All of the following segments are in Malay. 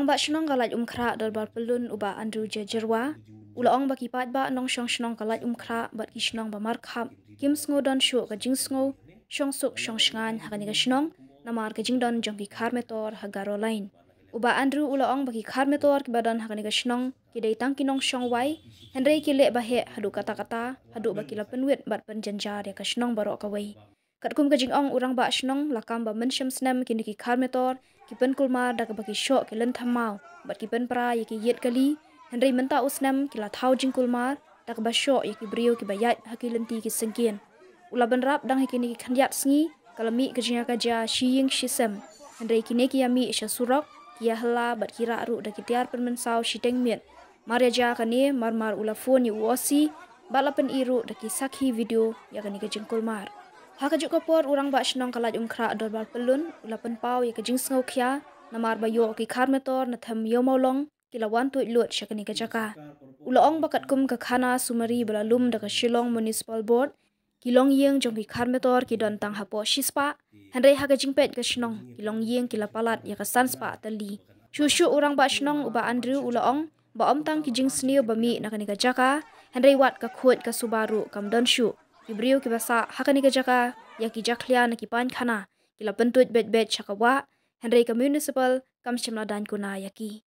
ba shnong galaj umkhra dal bar pelun uba Andrew Jejerwa ulaong baki pat ba nong shong shnong galaj umkhra bat ki shnong ba mar khap kim sngo don shu ka jing sngo shong suk shong shngan hakani ka shnong namar ka jing don jong ki khar metor hagaro line uba Andrew ulaong baki khar metor ki badan hakani ka shnong ki dei tang ki nong shong wai henrei ki le ba he hadu kata kata hadu baki la penwit bat pen janjar ya ka shnong barok ka wai katkum ka jing ong urang ba shnong lakam ba mensham snam kini ki khar metor ki pen kulmar da ka baki shok ki len thamau bat ki pen pra ye ki yet kali henrei menta usnam ki la thau jing kulmar da ka ba shok ye ki brio ki bayat hakilenti ki sengkien ula ban rap dang hikini ki khandiat sngi kalami ka jinga ka ja shiying shisem henrei kini ki yami sha surok ki ya hla bat ki ra ru da ki tiar pen mensau shiteng miet maria ja kani marmar ula phone yu osi balapen iru da ki sakhi video ya kani ka jing kulmar haka juk kapor urang ba shnong kalaj umkhra dor bar pelun ulapan pau ye kajing sngo khia namar ba yo ki khar metor na tham yo maulong kilawan tu lut shakani ka jaka ulaong bakat kum ka khana sumari balalum da ka Shillong Municipal Board kilong yeng jong ki khar metor ki don tang hapo shispa henrei haka jing pet ka shnong kilong yeng kila palat ya ka sanspa tali shushu urang ba shnong uba Andrew ulaong ba om tang ki jing snio ba mi na kani ka jaka henrei wat ka khut ka Subaru kam don shu Ibrio ki basa hakani ka jaka ya ki jaklia na ki pan khana kila pentut bet chakawa henrei ka municipal kam shimla dan kuna yaki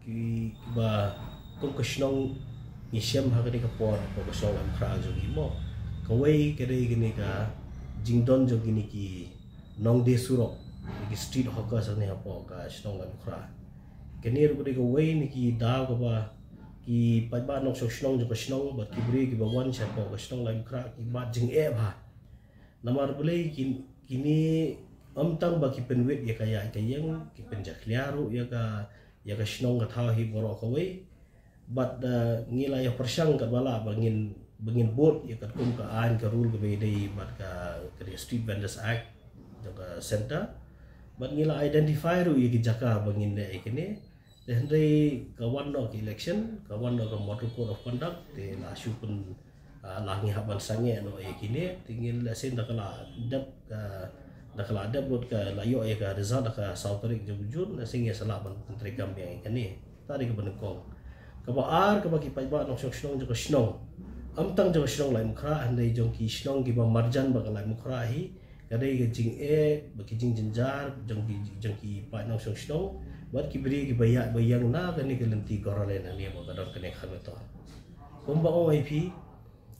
ki ba kum ka shnong ni shem hakani ka por ko ka shnong am khra jo gi mo ka wei ke dei gini ka jingdon jo gini ki nong de surok ki street hawker sa ne hapo ka shnong am khra kenir ko de ka wei ni ki da ko ba ki ba nong shnong jo ka shnong bat ki bri ki ba wan cha ko ka shnong laim khra ki ba jing e ba namar bulai kini amtang ba ki penwit ya kaya kayang ki penjakliaru ya ka shnong ka thaw hi boro ka wei bat ngila ya persang ka bala bangin bot ya ka kum ka an ka rule ka be dei bat ka Street Vendors Act ka center bat ngila identify ru ya ki jaka bangin le ikene henrei kawan no ki election kawan no ka model code of conduct de la shupun langi haban sange no kini tingin la sen dakala adab bot ka layo ka result ka sauterik jujur na singe sala ban menteri gambia kini tadi ka benekong ka ba ar ka ba ki paiba no shnong jo ka shnong amtang jo shnong lai mukra henrei jong ki shnong ki ba marjan ba ka lai mukra hi kadai ka jing ba ki jing jinjar jong ki pa no shnong buat kibri ki bayang na kani kelenti gorale na ni mo kadon kene khan to kumba o ip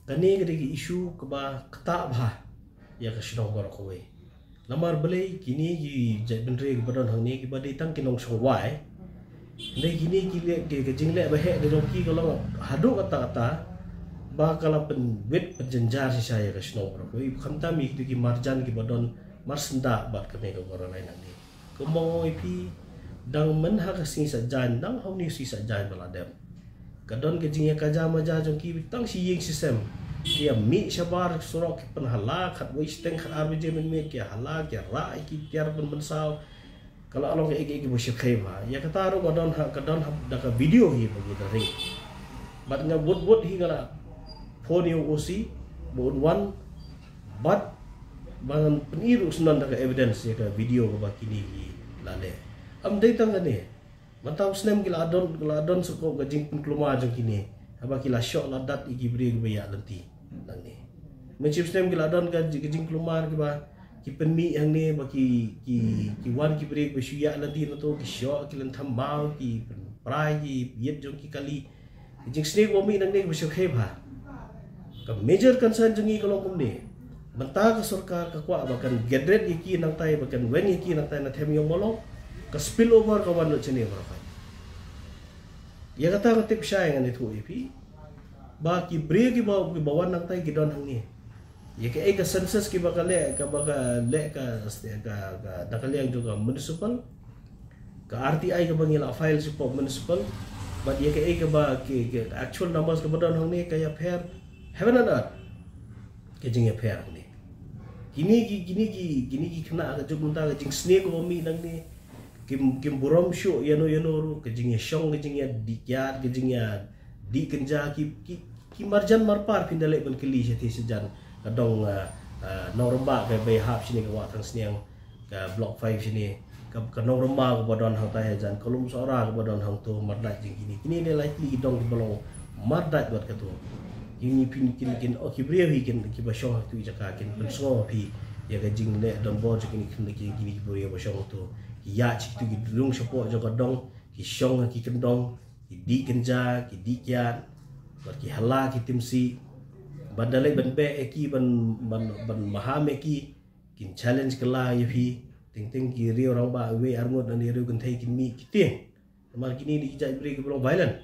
kani gede ki isu keba kata bha ya ka shnong bor ko we lamar bele kini ki benre ki badon hang ni ki badai tang kinong so wai ndai kini ki le ke jing le ba he de ki kolong hadu kata ba kala pen wet penjenjar si saya ka shnong bor ko khamta mi ki marjan ki badon marsenda bat kene ko gorale na ni kumba o ip dang men ha ka sing sa jan dang hau ni si sa jan baladem kadon ke jing ka jama ja jong ki tang si ying system dia mi shabar surok pen hala khat wei steng khat arbj men me ke hala ke ra ki tiar pen bensau kalau along ke ege bo shekhai ba ya kata ro kadon ha da ka video hi bagi da ring bat nga bot hi ngala phone yo osi bod one bat bangan peniru sunan da ka evidence ya ka video ko ba kini lale am dei tang ne mantau snem kila adon suko gajing pun kluma jong kini aba kila shok ladat igi bri ge ya lenti nang ni mencip snem kila adon ga gajing kluma ke ba ki penmi yang ne ba ki wan ki bri be shuya lenti no to ki shok ki len thambau ki prai ki yet jong ki kali jing sne wo mi nang ne be shok he ba ka major concern jong i kolong kum ne menta ka sarkar ka kwa ba kan gedret iki nang tai ba kan wen iki nang tai na them yong molong ka spill over ka wan chene barakai ya kata ngatip syai ngan itu ipi ba ki bre ki bawan nang tai gidon hang ni ya ke ka census ki bakale ka dakale ang juga municipal ka RTI ka bangila file support municipal but ya ke ba ki actual numbers ka badon hang ni kaya fair heaven and earth ke jing ya fair ni gini ki kena ka jumunta ka jing snake ko mi nang ni kim burom shu yano ru kejingnya shong kejingnya dikyat kejingnya di kenja ki marjan marpar pindale ben keli seti sejan kadong norba ke bay hap sini ke watang sini yang ke block 5 sini kanong rumah kepada hang taya jan kolom sora kepada hang tu mardat jing kini dia likely dong belong mardat buat katu kini kin okibria kin kibasho tu jaka kin penso pi ya gajing le don bo kini kini buria basho tu ya cik tu gidung support jaka dong ki shong ki kendong ki di kenja ki di kian buat ki hala ki timsi badalai ban be ki ban mahame ki kin challenge kala yapi ting ki rio orang ba we armod dan rio kan thai kin mi kiting mar kini di jai break belum violent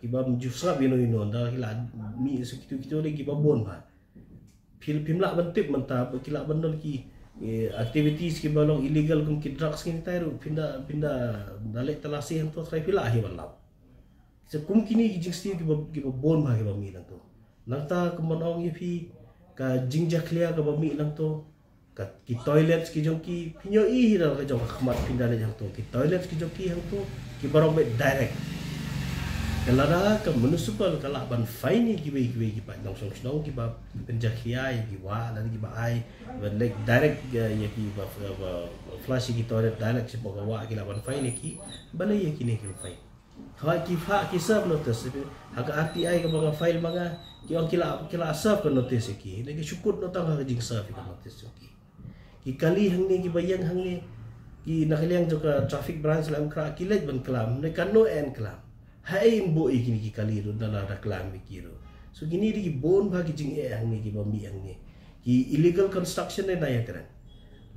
kiba menjusra bino da kila mi sekitu lagi kiba bon ba film la bantip manta kila bandol ki activities ki balong illegal kum ki drugs kin tairu pinda dalek telasi yang tu try pila hi balau sekum kini jingsti kiba bon ba kiba mi lang tu nangta kemonong yepi ka jingja clear ka ba mi lang tu ki toilet ki jongki pinyo I dal ka jong khmat pindah le jang tu ki toilet ki jongki hang tu ki barong be direct kelara ka municipal kala ban fine ki ki pa nong song song ki ba penjakia ki wa dan ki ba ai like direct ya ki ba flash ki toilet direct si boga wa ki la ban fine ki bale ya ki ne ki fine ha ki serve notice aga RTI ka mga file mga ki ang kila serve ka notice ki lagi syukur no tang ka jing serve ka notice ki kali hang ni kibayang hang ni ki nakaliang juga traffic branch lam kra kilet ban klam ne kano en klam hai mbo ikini ki kali ro dala da klam ki ro so gini di bon ba ki jing hang ni ki ba mi hang ni ki illegal construction ne na ya kran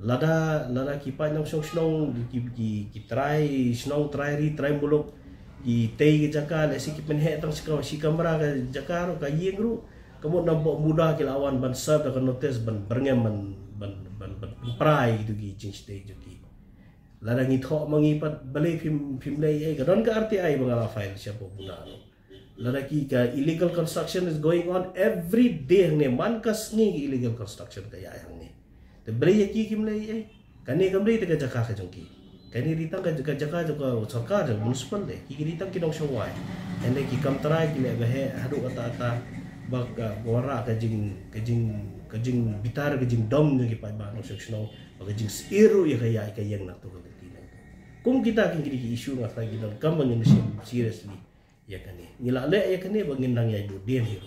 lada ki pa nang song ki try mulok ki tei ki jaka le si ki pen he tang si kamera ka jaka ro ka yeng ro kamu nampak mudah ki lawan ban serve da notice ban berngem ban prai gitu gi change day joki larang itho mangipat balik film lay ay gadon ka RTI mga file siya po buna no laraki ka illegal construction is going on every day ne man kas ni illegal construction kaya yang ni te bray ki kim lay ay kani kamri te ka jaka ka jongki kani ritang ka jaka sarkar municipal le ki ritang kinong shawai ende ki kam try ki le he hadu ata bag wara ka jing bitar ka jing dom ni pa ba no section ka jing zero ya kaya yang na to ka tina kung kita kin kini issue nga ta gidan kam ngin seriously ya kani nila le ya kani bangin nang ya do dem hero